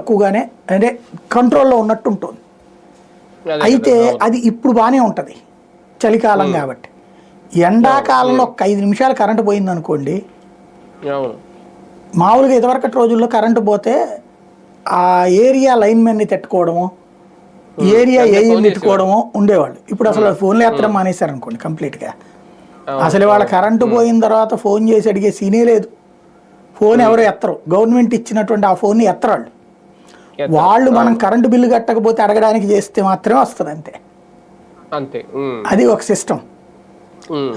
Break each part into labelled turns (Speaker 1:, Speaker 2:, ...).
Speaker 1: తక్కువగానే అంటే కంట్రోల్లో ఉన్నట్టు ఉంటుంది. అయితే అది ఇప్పుడు బాగానే ఉంటుంది చలికాలం కాబట్టి. ఎండాకాలంలో ఒక 5 నిమిషాలు కరెంటు పోయింది అనుకోండి, మామూలుగా ఇదివరకటి రోజుల్లో కరెంటు పోతే ఆ ఏరియా లైన్మెన్ని తిట్టుకోవడము, ఏరియా ఏఈని తిట్టుకోవడము ఉండేవాళ్ళు. ఇప్పుడు అసలు ఫోన్లు ఎత్తడం మానేశారు అనుకోండి కంప్లీట్గా. అసలు వాళ్ళ కరెంటు పోయిన తర్వాత ఫోన్ చేసి అడిగే సీనే లేదు. ఫోన్ ఎవరు ఎత్తరు, గవర్నమెంట్ ఇచ్చినటువంటి ఆ ఫోన్ని ఎత్తరాళ్ళు. వాళ్ళు మనం కరెంటు బిల్లు కట్టకపోతే అడగడానికి చేస్తే మాత్రమే వస్తుంది, అంతే. అది ఒక సిస్టమ్.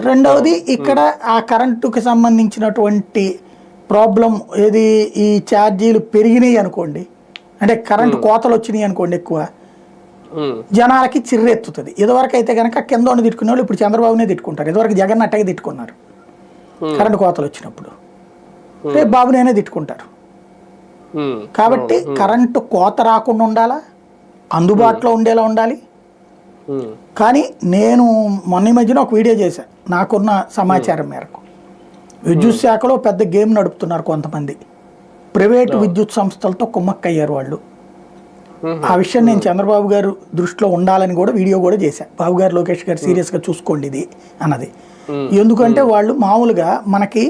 Speaker 1: రెండవది, ఇక్కడ ఆ కరెంటుకి సంబంధించినటువంటి ప్రాబ్లం ఏది, ఈ ఛార్జీలు పెరిగినాయి అనుకోండి, అంటే కరెంటు కోతలు వచ్చినాయి అనుకోండి, ఎక్కువ జనాలకి చిర్రెత్తుతుంది. ఇదివరకు అయితే కనుక కింద ఉండి తిట్టుకునే వాళ్ళు ఇప్పుడు చంద్రబాబునే తిట్టుకుంటారు. ఇదివరకు జగన్ అట్టగా తిట్టుకున్నారు కరెంటు కోతలు వచ్చినప్పుడు, రేపు బాబునేనే తిట్టుకుంటారు. కాబట్టి కరెంటు కోత రాకుండా ఉండాలా, అందుబాటులో ఉండేలా ఉండాలి. కానీ నేను మొన్న మధ్యన ఒక వీడియో చేశాను, నాకున్న సమాచారం మేరకు. విద్యుత్ శాఖలో పెద్ద గేమ్ నడుపుతున్నారు కొంతమంది, ప్రైవేటు విద్యుత్ సంస్థలతో కుమ్మక్కయ్యారు వాళ్ళు. ఆ విషయం నేను చంద్రబాబు గారు దృష్టిలో ఉండాలని కూడా వీడియో కూడా చేశాను. బాబు గారు, లోకేష్ గారు సీరియస్గా చూసుకోండి ఇది అన్నది. ఎందుకంటే వాళ్ళు మామూలుగా మనకి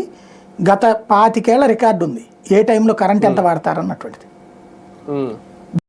Speaker 1: గత 25 ఏళ్ల రికార్డు ఉంది ఏ టైంలో కరెంట్ ఎంత వాడతారన్నటువంటిది.